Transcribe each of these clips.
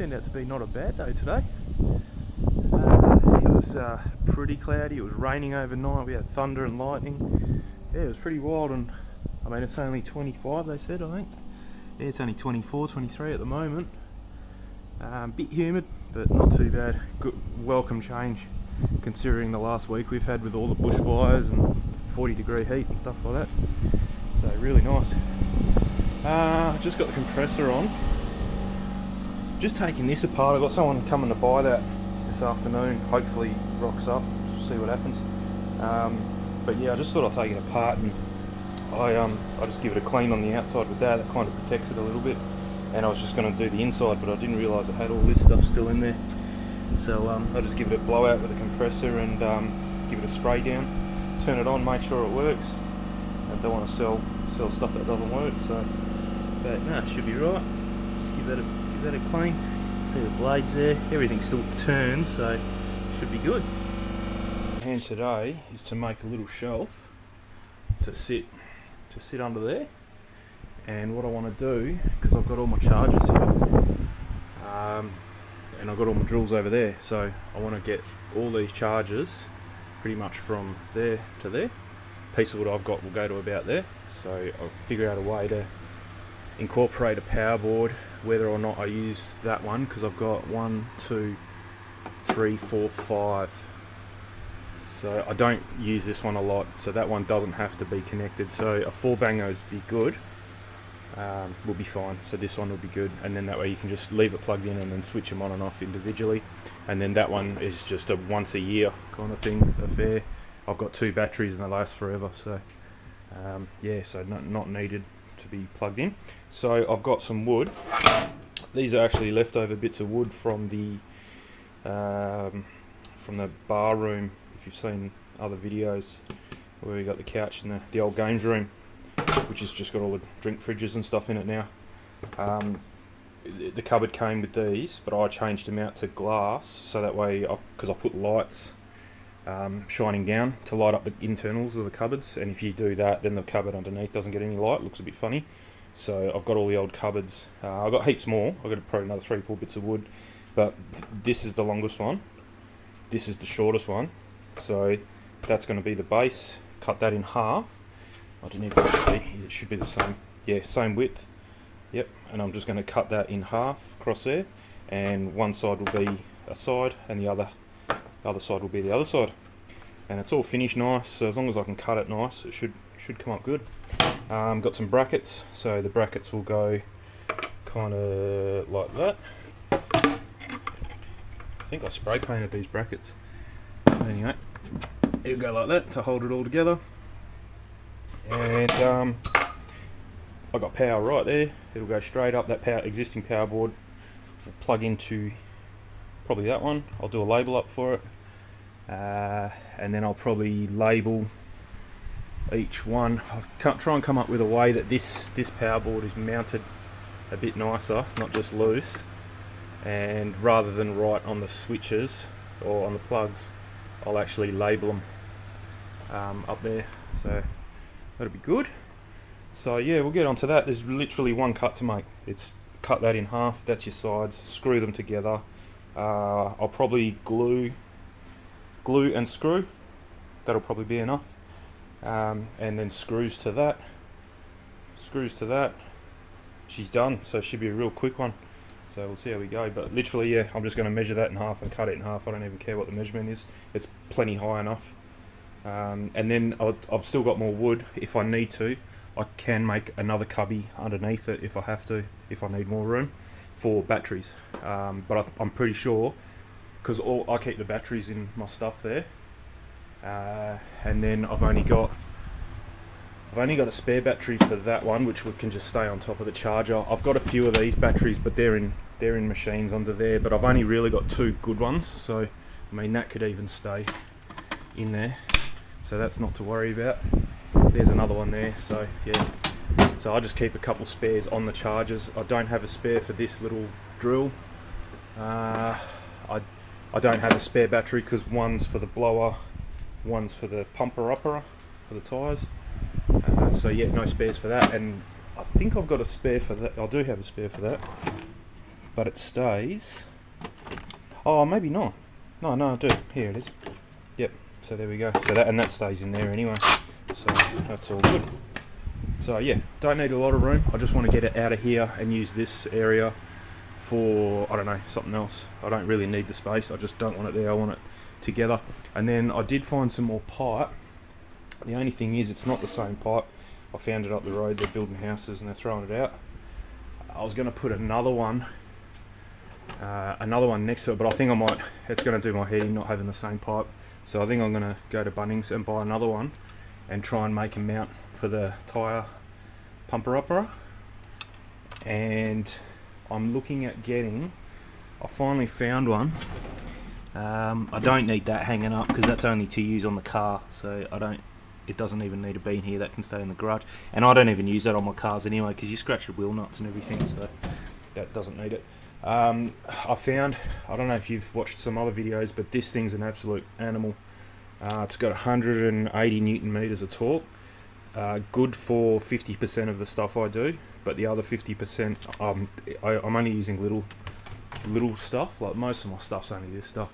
Turned out to be not a bad day today. It was pretty cloudy, it was raining overnight, we had thunder and lightning. Yeah, it was pretty wild, and I mean it's only 25 they said, I think. Yeah, it's only 24, 23 at the moment. Bit humid, but not too bad. Good, welcome change considering the last week we've had with all the bushfires and 40-degree heat and stuff like that. So really nice. Just got the compressor on. Just taking this apart. I've got someone coming to buy that this afternoon. Hopefully rocks up, see what happens. But yeah, I just thought I'd take it apart, and I just give it a clean on the outside with that. That kind of protects it a little bit. And I was just going to do the inside, but I didn't realise it had all this stuff still in there. So I'll just give it a blowout with a compressor and give it a spray down, turn it on, make sure it works. I don't want to sell stuff that doesn't work. So, but no, it should be right. Just give that a clean. See the blades there. Everything still turns, so it should be good. And today is to make a little shelf to sit under there. And what I want to do, because I've got all my chargers here, and I've got all my drills over there, so I want to get all these chargers pretty much from there to there. Piece of wood I've got will go to about there, so I'll figure out a way to incorporate a power board, whether or not I use that one, because I've got 1, 2, 3, 4, 5. So I don't use this one a lot, so that one doesn't have to be connected. So a 4-banger would be good. Will be fine, so this one will be good, and then that way you can just leave it plugged in and then switch them on and off individually. And then that one is just a once a year kind of thing, affair. I've got 2 batteries and they last forever, so yeah, so not needed to be plugged in. So I've got some wood. These are actually leftover bits of wood from the bar room, if you've seen other videos where we got the couch in the old games room, which has just got all the drink fridges and stuff in it now. The cupboard came with these, but I changed them out to glass, so that way, because I put lights shining down to light up the internals of the cupboards, and if you do that, then the cupboard underneath doesn't get any light, looks a bit funny. So I've got all the old cupboards. I've got heaps more. I've got probably another 3-4 bits of wood, but this is the longest one. This is the shortest one, so that's going to be the base. Cut that in half. I didn't even see, it should be the same. Yeah, same width. Yep, and I'm just going to cut that in half across there, and one side will be a side and the other side will be the other side. And it's all finished nice, so as long as I can cut it nice, it should come up good. Got some brackets, so the brackets will go kind of like that. I think I spray painted these brackets. Anyway, it'll go like that to hold it all together. And I got power right there. It'll go straight up. That existing power board will plug into probably that one. I'll do a label up for it, and then I'll probably label each one. I'll try and come up with a way that this power board is mounted a bit nicer, not just loose. And rather than right on the switches or on the plugs, I'll actually label them up there. So that'll be good. So yeah, we'll get onto that. There's literally one cut to make. It's cut that in half. That's your sides. Screw them together. I'll probably glue and screw. That'll probably be enough. And then screws to that. She's done. So it should be a real quick one. So we'll see how we go. But literally, yeah, I'm just going to measure that in half and cut it in half. I don't even care what the measurement is. It's plenty high enough. And then I've still got more wood. If I need to, I can make another cubby underneath it if I have to, if I need more room for batteries. But I'm pretty sure, because I keep the batteries in my stuff there, and then I've only got a spare battery for that one, which can just stay on top of the charger. I've got a few of these batteries, but they're in machines under there. But I've only really got 2 good ones, so I mean that could even stay in there. So that's not to worry about. There's another one there, so yeah. So I just keep a couple spares on the chargers. I don't have a spare for this little drill. I don't have a spare battery because one's for the blower, one's for the pumper-upper for the tyres. So yeah, no spares for that. And I think I've got a spare for that. I do have a spare for that. but it stays. Oh, maybe not. No, I do. Here it is. Yep. So there we go. So that stays in there anyway. So that's all good. So yeah, don't need a lot of room. I just want to get it out of here and use this area for, I don't know, something else. I don't really need the space. I just don't want it there. I want it together. And then I did find some more pipe. The only thing is, it's not the same pipe. I found it up the road. They're building houses and they're throwing it out. I was going to put another one next to it, but I think it's going to do my heating not having the same pipe. So I think I'm going to go to Bunnings and buy another one and try and make a mount for the tyre pumper upper. And I'm looking at I finally found one. I don't need that hanging up because that's only to use on the car, so it doesn't even need to be in here. That can stay in the garage, and I don't even use that on my cars anyway because you scratch your wheel nuts and everything, so that doesn't need it. I don't know if you've watched some other videos, but this thing's an absolute animal. It's got 180 Newton meters of torque, good for 50% of the stuff I do, but the other 50% I'm only using little stuff. Like most of my stuff's only this stuff.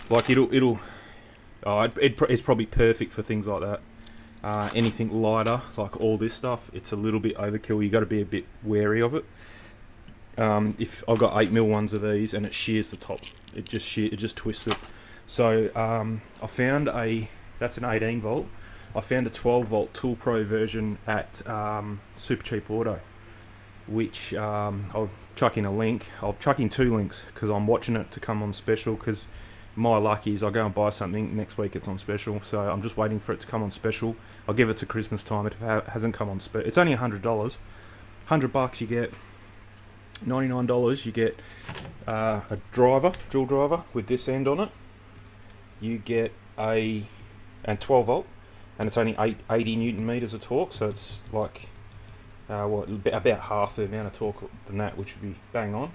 Like it's probably perfect for things like that. Anything lighter, like all this stuff, it's a little bit overkill. You got to be a bit wary of it. If I've got 8mm ones of these and it shears the top, it just twists it. So I found that's an 18 volt. I found a 12 volt Tool Pro version at Super Cheap Auto, which I'll chuck in a link. I'll chuck in 2 links because I'm watching it to come on special, because my luck is I go and buy something, next week it's on special, so I'm just waiting for it to come on special. I'll give it to Christmas time if it hasn't come on special. It's only $100. $100 you get $99, you get a drill driver with this end on it. You get and 12 volt, and it's only 80 Newton meters of torque, so it's like about half the amount of torque than that, which would be bang on.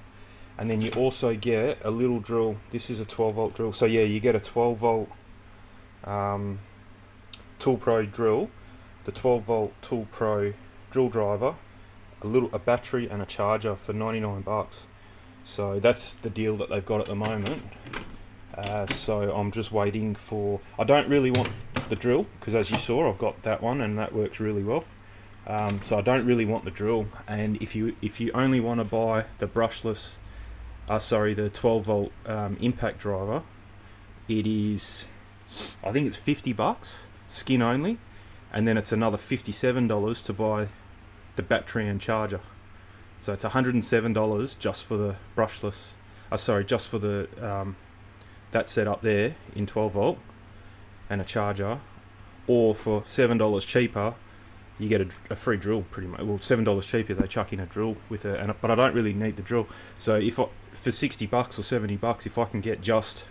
And then you also get a little drill. This is a 12 volt drill, so yeah, you get a 12 volt Tool Pro drill, the 12 volt Tool Pro drill driver, a battery and a charger for $99. So that's the deal that they've got at the moment. So I'm just waiting for. I don't really want the drill because, as you saw, I've got that one and that works really well. So I don't really want the drill. And if you only want to buy the brushless, the 12 volt impact driver, it is, I think it's $50 skin only, and then it's another $57 to buy the battery and charger. So it's $107 just for the brushless. Just for the that setup there in 12 volt and a charger, or for $7 cheaper you get a free drill pretty much. Well, $7 cheaper they chuck in a drill with it, but I don't really need the drill. So for $60 or $70, if I can get just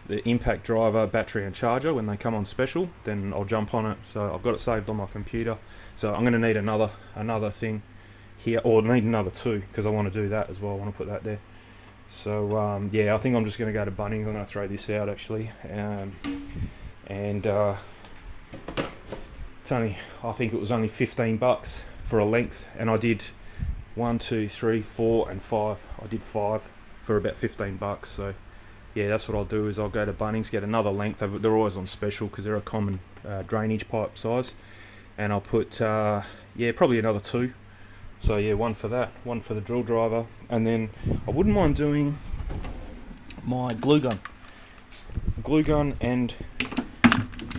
the impact driver, battery and charger when they come on special, then I'll jump on it. So I've got it saved on my computer, so I'm going to need another thing here, or I need another 2 because I want to do that as well. I want to put that there. So yeah, I think I'm just going to go to Bunnings. I'm going to throw this out actually, and it's only, I think it was only $15 for a length, and I did 1, 2, 3, 4 and 5. I did 5 for about $15. So yeah, that's what I'll do, is I'll go to Bunnings, get another length. They're always on special because they're a common drainage pipe size, and I'll put probably another 2. So yeah, 1 for that, 1 for the drill driver, and then I wouldn't mind doing my glue gun, and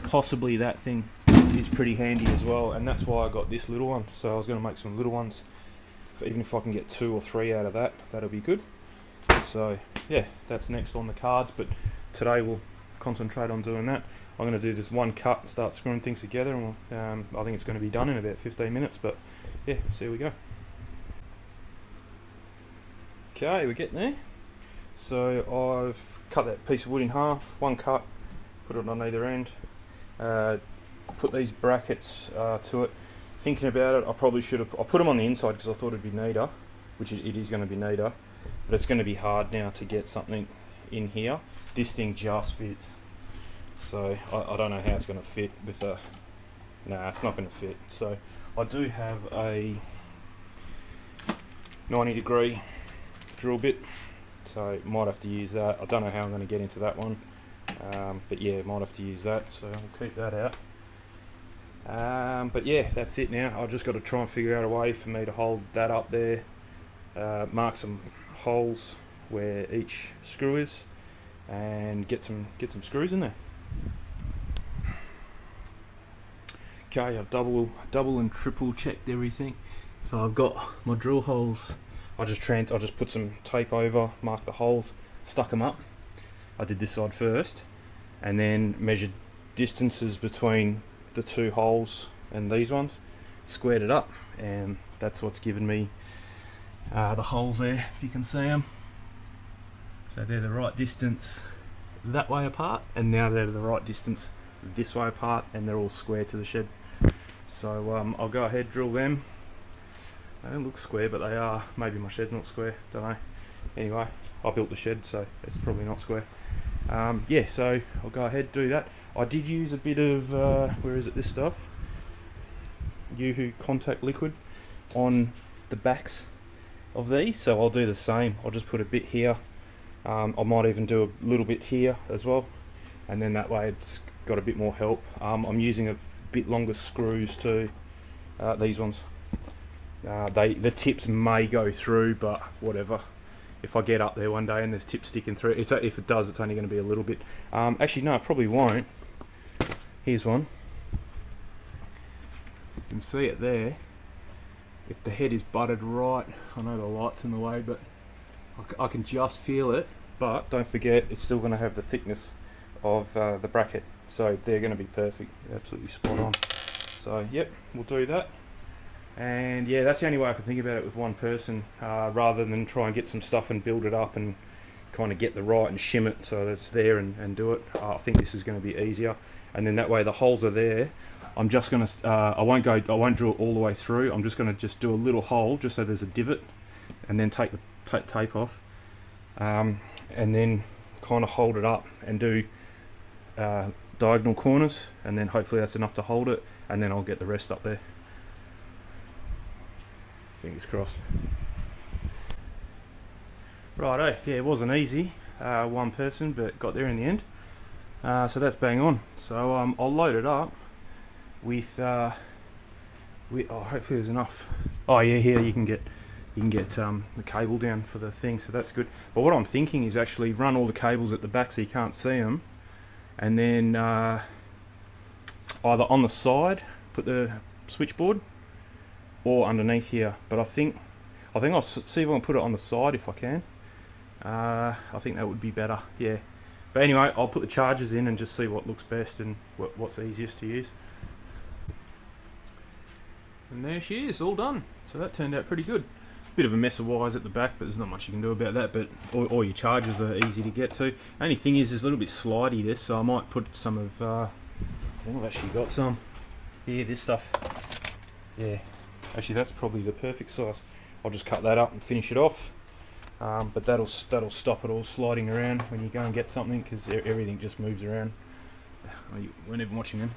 possibly that thing is pretty handy as well, and that's why I got this little one. So I was going to make some little ones, even if I can get 2 or 3 out of that, that'll be good. So yeah, that's next on the cards, but today we'll concentrate on doing that. I'm going to do this one cut and start screwing things together, and I think it's going to be done in about 15 minutes, but yeah, see how we go. Okay, we're getting there. So I've cut that piece of wood in half, one cut, put it on either end, put these brackets to it. Thinking about it, I probably should have, I put them on the inside because I thought it'd be neater, which it is going to be neater, but it's going to be hard now to get something in here. This thing just fits, so I don't know how it's going to fit with a, it's not going to fit. So I do have 90-degree drill bit, so might have to use that. I don't know how I'm going to get into that one, but yeah, might have to use that, so I'll keep that out. But yeah, that's it now. I've just got to try and figure out a way for me to hold that up there, mark some holes where each screw is, and get some screws in there. Okay, I've double and triple checked everything. So I've got my drill holes. I just put some tape over, marked the holes, stuck them up. I did this side first, and then measured distances between the two holes and these ones, squared it up, and that's what's given me the holes there, if you can see them. So they're the right distance that way apart, and now they're the right distance this way apart, and they're all square to the shed. So I'll go ahead, drill them. They don't look square, but they are. Maybe my shed's not square, don't know. Anyway, I built the shed, so it's probably not square. Yeah, so I'll go ahead, do that. I did use a bit of, where is it, this stuff? Yoo-Hoo contact liquid on the backs of these, so I'll do the same. I'll just put a bit here. I might even do a little bit here as well, and then that way it's got a bit more help. I'm using a bit longer screws too, these ones. The tips may go through, but whatever. If I get up there one day and there's tips sticking through, if it does, it's only going to be a little bit. Actually, no, it probably won't. Here's one. You can see it there. If the head is butted right, I know the light's in the way, but I can just feel it. But don't forget, it's still going to have the thickness of the bracket, so they're going to be perfect, absolutely spot on. So yep, we'll do that. And yeah, that's the only way I can think about it with one person, rather than try and get some stuff and build it up and kind of get the right and shim it so that it's there and do it. I think this is going to be easier, and then that way the holes are there. I'm just going to I won't drill all the way through. I'm just going to just do a little hole just so there's a divot, and then take the tape off, and then kind of hold it up and do diagonal corners, and then hopefully that's enough to hold it, and then I'll get the rest up there. Fingers crossed. Righto, yeah, it wasn't easy, one person, but got there in the end. So that's bang on. So I'll load it up with oh, hopefully there's enough. Oh yeah, here you can get the cable down for the thing, so that's good. But what I'm thinking is actually run all the cables at the back so you can't see them, and then either on the side put the switchboard, or underneath here. But I think I'll see if I can put it on the side if I can. I think that would be better, yeah. But anyway, I'll put the chargers in and just see what looks best and what's easiest to use. And there she is, all done. So that turned out pretty good. Bit of a mess of wires at the back, but there's not much you can do about that. But all your chargers are easy to get to. Only thing is, it's a little bit slidey this, so I might put some of, I think I've actually got some. Yeah, this stuff. Yeah, actually that's probably the perfect size. I'll just cut that up and finish it off. But that'll stop it all sliding around when you go and get something, because everything just moves around. Whenever watching them,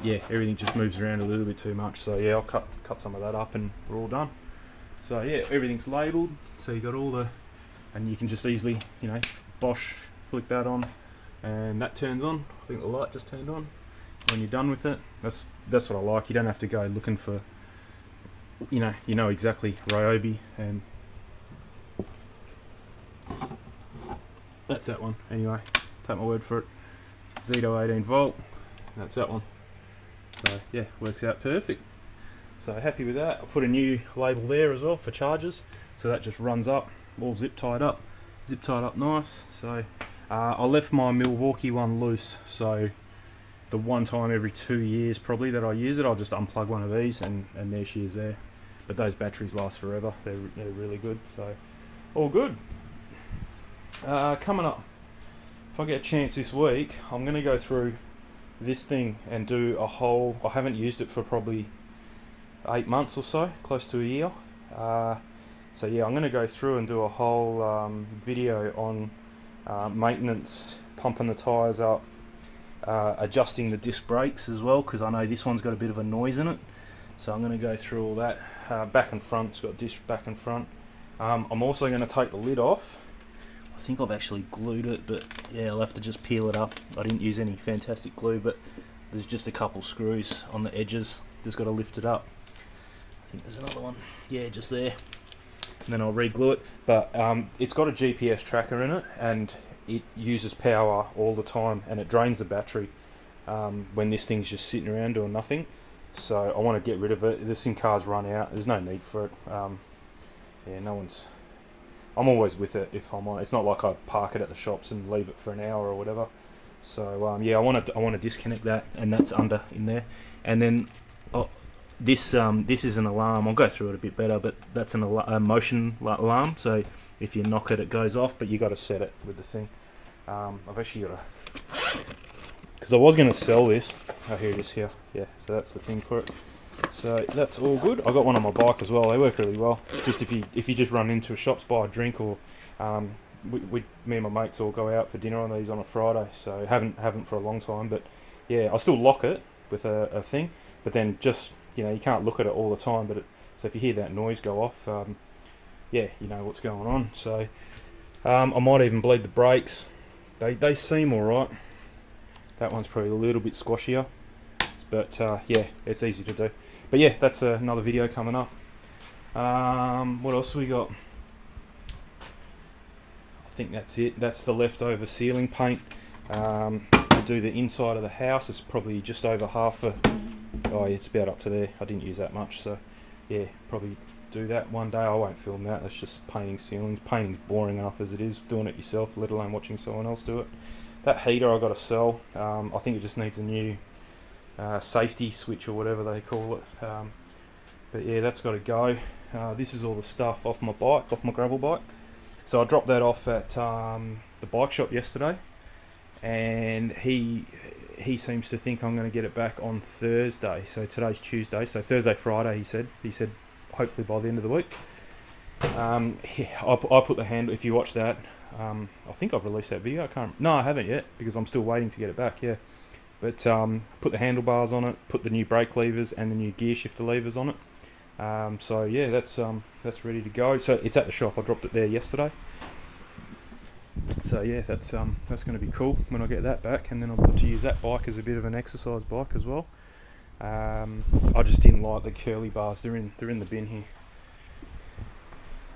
yeah, everything just moves around a little bit too much. So yeah, I'll cut some of that up and we're all done. So yeah, everything's labelled, so you got all the, and you can just easily, Bosch, flick that on, and that turns on. I think the light just turned on. When you're done with it, that's what I like. You don't have to go looking for, you know exactly Ryobi, and that's that one. Anyway, take my word for it. Zeto 18 volt. That's that one. So yeah, works out perfect. So happy with that. I put a new label there as well for chargers, so that just runs up, all zip tied up nice. So I left my Milwaukee one loose, so the one time every 2 years probably that I use it, I'll just unplug one of these, and there she is there. But those batteries last forever. They're really good. So all good. Coming up, if I get a chance this week, I'm going to go through this thing and do a whole, I haven't used it for probably 8 months or so, close to a year. So yeah, I'm going to go through and do a whole video on maintenance, pumping the tyres up, adjusting the disc brakes as well, because I know this one's got a bit of a noise in it. So I'm going to go through all that. Back and front, it's got disc back and front. I'm also going to take the lid off. I think I've actually glued it, but yeah, I'll have to just peel it up. I didn't use any fantastic glue, but there's just a couple screws on the edges. Just got to lift it up. I think there's another one. Yeah, just there. And then I'll re-glue it. But it's got a GPS tracker in it, and it uses power all the time, and it drains the battery when this thing's just sitting around doing nothing. So I want to get rid of it. The SIM card's run out. There's no need for it. Yeah, no one's. I'm always with it if I'm on. It's not like I park it at the shops and leave it for an hour or whatever. So yeah, I want to disconnect that, and that's under in there. And then this is an alarm. I'll go through it a bit better, but that's a motion alarm. So if you knock it, it goes off, but you got to set it with the thing. I've actually got to, because I was going to sell this. Oh, here it is here. Yeah, so that's the thing for it. So that's all good. I got one on my bike as well. They work really well. Just if you just run into a shops, buy a drink, or me and my mates all go out for dinner on these on a Friday. So haven't for a long time, but yeah, I still lock it with a thing. But then just you can't look at it all the time. But so if you hear that noise go off, yeah, you know what's going on. So I might even bleed the brakes. They seem all right. That one's probably a little bit squashier, but yeah, it's easy to do. But yeah, that's another video coming up. What else we got? I think that's it. That's the leftover ceiling paint. To do the inside of the house, it's probably just over half a. Oh, yeah, it's about up to there. I didn't use that much, so yeah, probably do that one day. I won't film that. That's just painting ceilings. Painting's boring enough as it is. Doing it yourself, let alone watching someone else do it. That heater I got to sell. I think it just needs a new safety switch or whatever they call it. But yeah, that's got to go. This is all the stuff off my bike, off my gravel bike. So I dropped that off at the bike shop yesterday, and he seems to think I'm going to get it back on Thursday. So today's Tuesday, so Thursday, Friday. He said hopefully by the end of the week. I put the handle. If you watch that, I think I've released that video. No, I haven't yet because I'm still waiting to get it back. Yeah. But put the handlebars on it, put the new brake levers and the new gear shifter levers on it. So yeah, that's ready to go. So it's at the shop. I dropped it there yesterday. So yeah, that's going to be cool when I get that back, and then I'll put to use that bike as a bit of an exercise bike as well. I just didn't like the curly bars. They're in the bin here.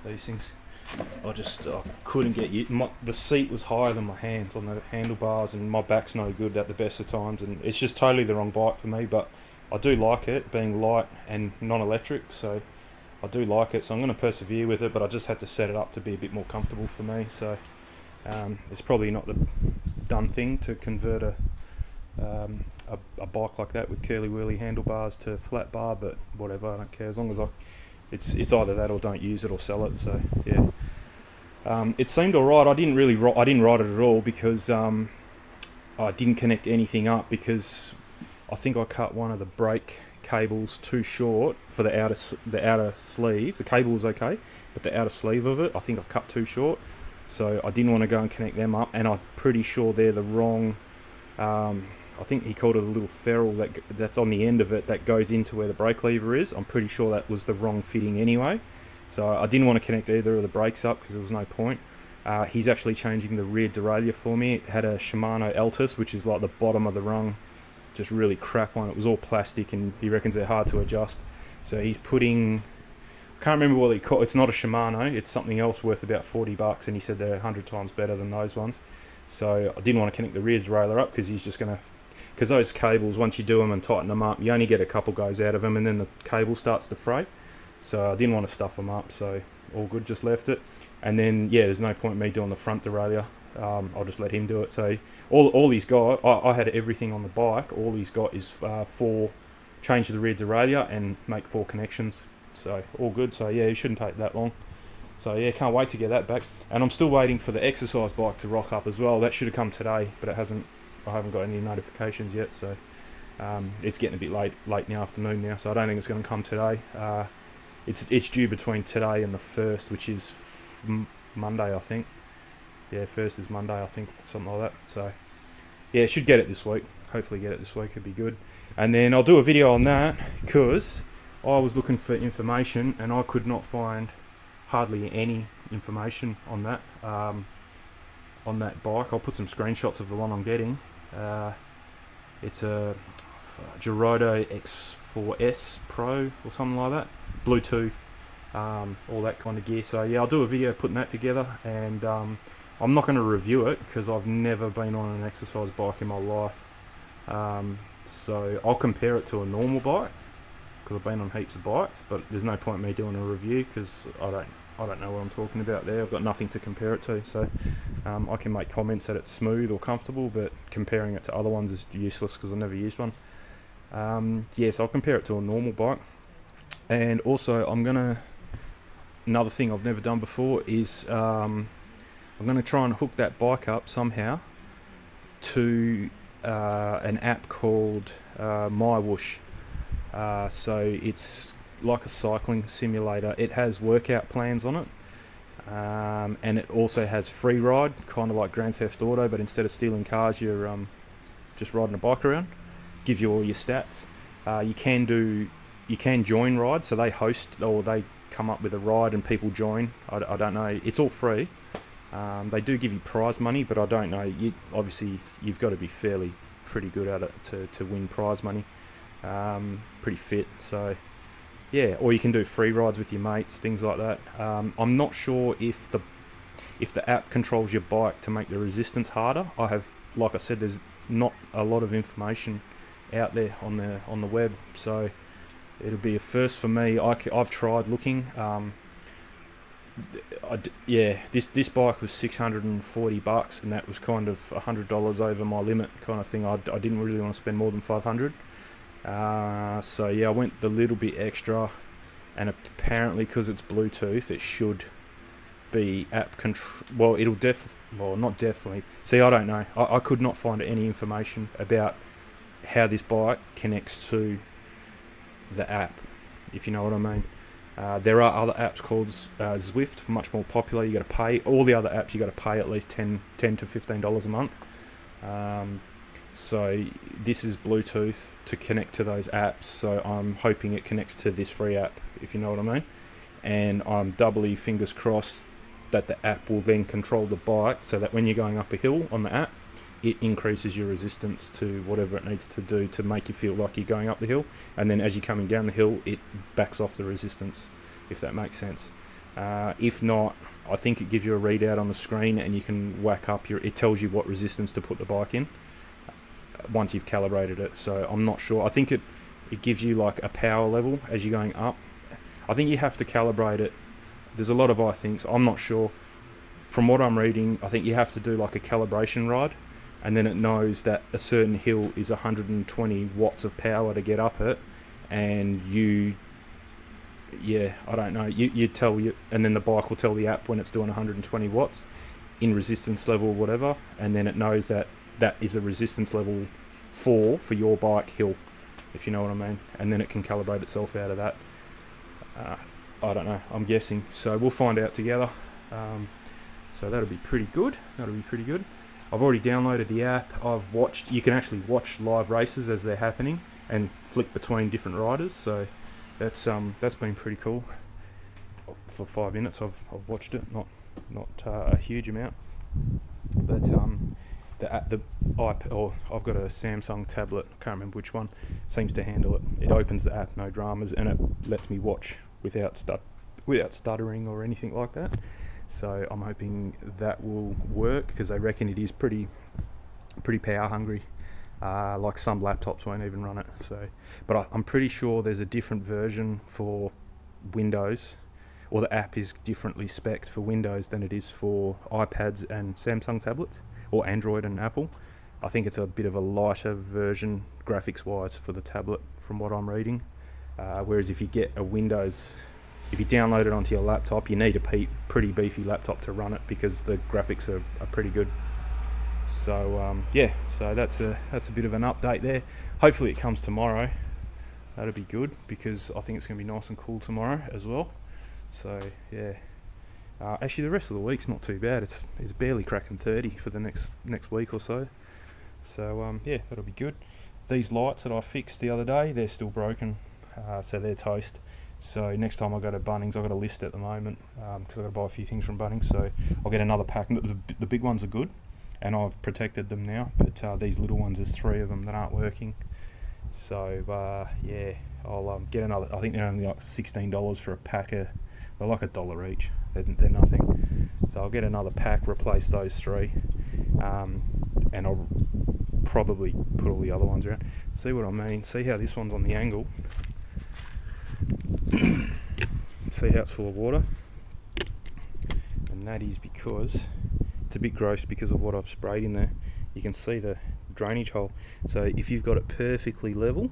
These things. I couldn't get the seat was higher than my hands on the handlebars, and my back's no good at the best of times, and it's just totally the wrong bike for me. But I do like it being light and non-electric, so I do like it. So I'm going to persevere with it, but I just had to set it up to be a bit more comfortable for me. So it's probably not the done thing to convert a bike like that with curly whirly handlebars to flat bar, but whatever, I don't care as long as it's either that or don't use it or sell it. So yeah, it seemed alright. I didn't ride it at all because I didn't connect anything up, because I think I cut one of the brake cables too short for the outer sleeve. The cable was okay, but the outer sleeve of it I think I cut too short, so I didn't want to go and connect them up, and I'm pretty sure they're the wrong. I think he called it a little ferrule that's on the end of it that goes into where the brake lever is. I'm pretty sure that was the wrong fitting anyway. So I didn't want to connect either of the brakes up because there was no point. He's actually changing the rear derailleur for me. It had a Shimano Altus, which is like the bottom of the rung. Just really crap one. It was all plastic, and he reckons they're hard to adjust. So he's putting... I can't remember what he called. It's not a Shimano. It's something else worth about $40, and he said they're 100 times better than those ones. So I didn't want to connect the rear derailleur up because he's just going to... Because those cables, once you do them and tighten them up, you only get a couple goes out of them, and then the cable starts to fray. So I didn't want to stuff them up, so all good, just left it. And then, yeah, there's no point in me doing the front derailleur. I'll just let him do it. So all he's got, I had everything on the bike. All he's got is change the rear derailleur and make 4 connections. So all good. So yeah, it shouldn't take that long. So yeah, can't wait to get that back. And I'm still waiting for the exercise bike to rock up as well. That should have come today, but it hasn't. I haven't got any notifications yet, so it's getting a bit late in the afternoon now, so I don't think it's going to come today. It's due between today and the 1st, which is Monday, I think. Yeah, 1st is Monday, I think, something like that. So yeah, should get it this week. Hopefully get it this week, it'd be good. And then I'll do a video on that, because I was looking for information and I could not find hardly any information on that bike. I'll put some screenshots of the one I'm getting. It's a Girardeau X4S Pro or something like that, Bluetooth, all that kind of gear. So yeah, I'll do a video putting that together, and I'm not going to review it because I've never been on an exercise bike in my life. So I'll compare it to a normal bike because I've been on heaps of bikes, but there's no point in me doing a review because I don't know what I'm talking about there. I've got nothing to compare it to, so I can make comments that it's smooth or comfortable, but comparing it to other ones is useless because I've never used one. So I'll compare it to a normal bike. And also another thing I've never done before is I'm going to try and hook that bike up somehow to an app called MyWhoosh. So it's like a cycling simulator. It has workout plans on it, and it also has free ride, kind of like Grand Theft Auto, but instead of stealing cars, you're just riding a bike around. Gives you all your stats. You can join rides, so they host or they come up with a ride and people join. I don't know. It's all free. They do give you prize money, but I don't know. Obviously you've got to be pretty good at it to win prize money. Pretty fit, so yeah. Or you can do free rides with your mates, things like that. I'm not sure if the app controls your bike to make the resistance harder. Like I said, there's not a lot of information out there on the web, so it'll be a first for me. I've tried looking. This bike was $640, and that was kind of $100 over my limit, kind of thing. I didn't really want to spend more than $500. So yeah, I went the little bit extra, and apparently because it's Bluetooth, it should be app control. Well, not definitely. See, I don't know. I could not find any information about how this bike connects to the app, if you know what I mean. There are other apps called Zwift, much more popular. You got to pay. All the other apps you got to pay at least $10 to $15 a month. So this is Bluetooth to connect to those apps. So I'm hoping it connects to this free app, if you know what I mean. And I'm doubly fingers crossed that the app will then control the bike, so that when you're going up a hill on the app, it increases your resistance to whatever it needs to do to make you feel like you're going up the hill, and then as you're coming down the hill, it backs off the resistance, if that makes sense. If not, I think it gives you a readout on the screen, and you can whack up it tells you what resistance to put the bike in once you've calibrated it. So I'm not sure. I think it gives you like a power level as you're going up. I think you have to calibrate it. There's a lot of I thinks. I'm not sure. From what I'm reading, I think you have to do like a calibration ride, and then it knows that a certain hill is 120 watts of power to get up it, and I don't know, you tell you, and then the bike will tell the app when it's doing 120 watts in resistance level or whatever, and then it knows that is a resistance level 4 for your bike hill, if you know what I mean, and then it can calibrate itself out of that. I don't know, I'm guessing, so we'll find out together. So that'll be pretty good. I've already downloaded the app. You can actually watch live races as they're happening and flick between different riders, so that's been pretty cool. For 5 minutes I've watched it, not a huge amount, but I've got a Samsung tablet, I can't remember which one, seems to handle it. It opens the app, no dramas, and it lets me watch without stuttering or anything like that. So I'm hoping that will work, because they reckon it is pretty power hungry. Like some laptops won't even run it. So, but I'm pretty sure there's a different version for Windows, or the app is differently spec'd for Windows than it is for iPads and Samsung tablets, or Android and Apple. I think it's a bit of a lighter version graphics wise for the tablet, from what I'm reading. Whereas if you get a Windows, if you download it onto your laptop, you need a pretty beefy laptop to run it, because the graphics are pretty good. So so that's a bit of an update there. Hopefully it comes tomorrow. That'll be good, because I think it's going to be nice and cool tomorrow as well. So yeah, actually the rest of the week's not too bad. It's barely cracking 30 for the next week or so. So yeah, that'll be good. These lights that I fixed the other day, they're still broken. so they're toast. So next time I go to Bunnings, I've got a list at the moment because I've got to buy a few things from Bunnings, so I'll get another pack. The big ones are good and I've protected them now, but these little ones, there's 3 of them that aren't working. So yeah, I'll get another. I think they're only like $16 for a pack. They're like $1 each. They're nothing. So I'll get another pack, replace those 3, and I'll probably put all the other ones around. See what I mean? See how this one's on the angle? See how it's full of water? And that is because it's a bit gross because of what I've sprayed in there. You can see the drainage hole. So if you've got it perfectly level,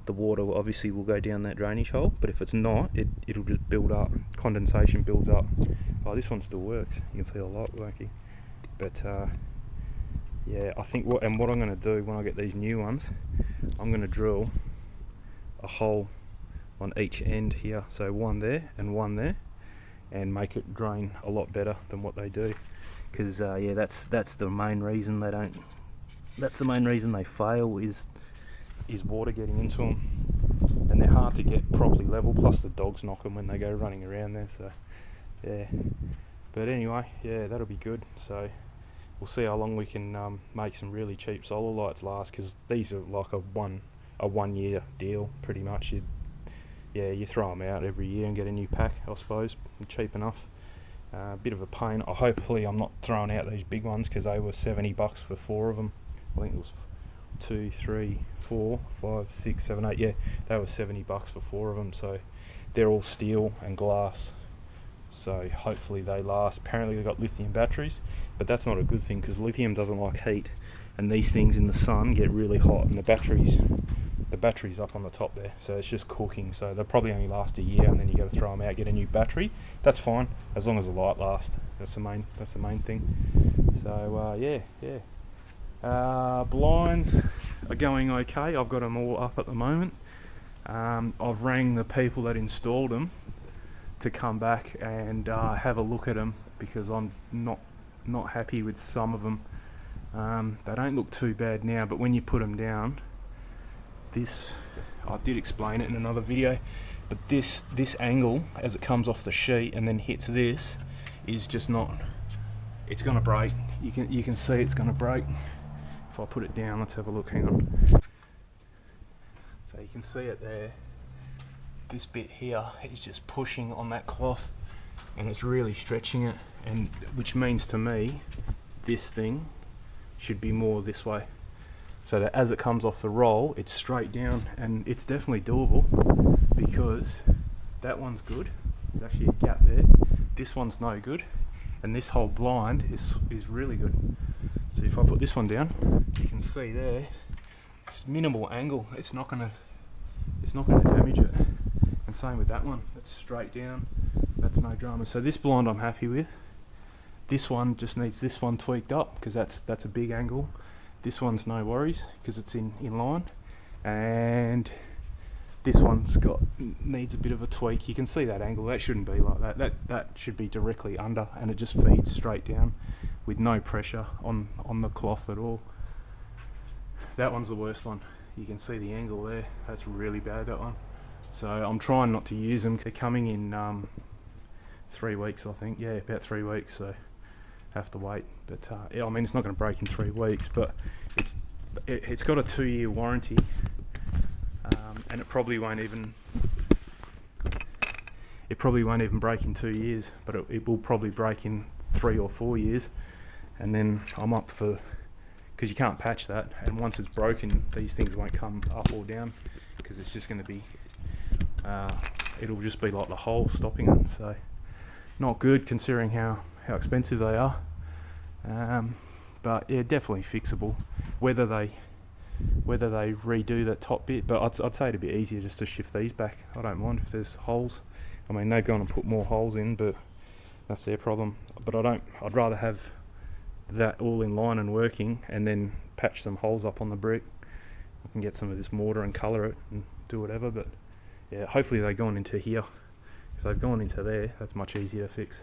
the water obviously will go down that drainage hole, but if it's not, it'll just build up. Condensation builds up. Oh, this one still works. You can see the light working. But yeah, I think what I'm going to do when I get these new ones, I'm going to drill a hole on each end here, so one there and one there, and make it drain a lot better than what they do. Because yeah, that's the main reason they don't. That's the main reason they fail is water getting into them, and they're hard to get properly level. Plus the dogs knock them when they go running around there. So yeah, but anyway, yeah, that'll be good. So we'll see how long we can make some really cheap solar lights last, because these are like a 1 year deal pretty much. You throw them out every year and get a new pack, I suppose, cheap enough. Bit of a pain. Hopefully I'm not throwing out these big ones, because they were $70 for 4 of them. I think it was 2, 3, 4, 5, 6, 7, 8. Yeah, they were $70 for 4 of them. So they're all steel and glass. So hopefully they last. Apparently they've got lithium batteries, but that's not a good thing, because lithium doesn't like heat, and these things in the sun get really hot, and the battery's up on the top there, so it's just cooking. So they'll probably only last a year, and then you got to throw them out, get a new battery. That's fine as long as the light lasts. That's the main thing. So yeah. Blinds are going okay. I've got them all up at the moment. I've rang the people that installed them to come back and have a look at them, because I'm not happy with some of them. They don't look too bad now, but when you put them down, I did explain it in another video, but this angle as it comes off the sheet and then hits this is just not. It's gonna break. You can see it's gonna break. If I put it down, let's have a look. Hang on. So you can see it there. This bit here is just pushing on that cloth, and it's really stretching it, and which means to me this thing should be more this way, so that as it comes off the roll, it's straight down. And it's definitely doable, because that one's good. There's actually a gap there. This one's no good, and this whole blind is really good. So if I put this one down, you can see there, it's minimal angle. It's not gonna damage it. And same with that one. It's straight down. That's no drama. So this blind I'm happy with. This one just needs this one tweaked up, because that's a big angle. This one's no worries, because it's in line, and this one's needs a bit of a tweak. You can see that angle. That shouldn't be like that. That should be directly under, and it just feeds straight down with no pressure on the cloth at all. That one's the worst one. You can see the angle there. That's really bad, that one. So I'm trying not to use them. They're coming in 3 weeks, I think. Yeah, about 3 weeks. So have to wait. But yeah, I mean, it's not going to break in 3 weeks, but it's got a 2-year warranty, and it probably won't even break in 2 years, but it will probably break in 3 or 4 years, and then I'm up for, because you can't patch that, and once it's broken, these things won't come up or down, because it's just going to be it'll just be like the hole stopping it. So not good, considering how expensive they are. But yeah, definitely fixable. Whether they redo that top bit, but I'd say it'd be easier just to shift these back. I don't mind if there's holes. I mean, they've gone and put more holes in, but that's their problem. But I'd rather have that all in line and working, and then patch some holes up on the brick. I can get some of this mortar and colour it and do whatever. But yeah, hopefully they've gone into here. If they've gone into there, that's much easier to fix.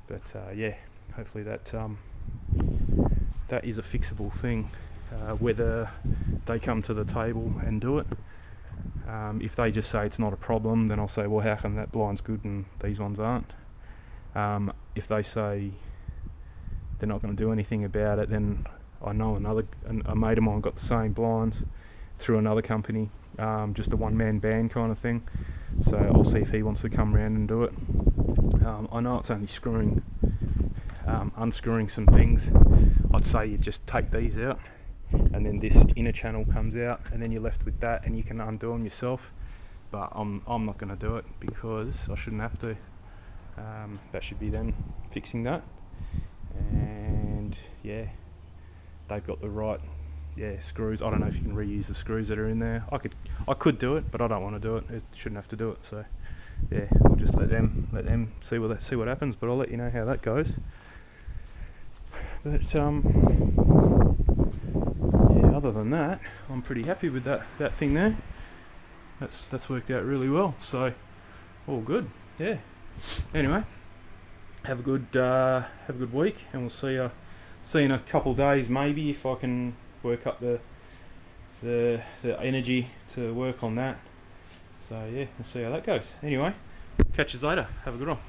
But yeah, hopefully that is a fixable thing. Whether they come to the table and do it, If they just say it's not a problem, then I'll say, well, how come that blind's good and these ones aren't? If they say they're not going to do anything about it, then I know a mate of mine got the same blinds through another company, just a one-man band kind of thing. So I'll see if he wants to come around and do it. I know it's only unscrewing some things. I'd say you just take these out, and then this inner channel comes out, and then you're left with that, and you can undo them yourself. But I'm not going to do it because I shouldn't have to. That should be them fixing that, and yeah, they've got the right screws. I don't know if you can reuse the screws that are in there. I could do it, but I don't want to do it. It shouldn't have to do it. So yeah, we'll just let them see what happens. But I'll let you know how that goes. But yeah, other than that, I'm pretty happy with that thing there. That's worked out really well. So all good. Yeah. Anyway, have a good week, and we'll see you in a couple days maybe, if I can work up the energy to work on that. So yeah, we'll see how that goes. Anyway, catch you later. Have a good one.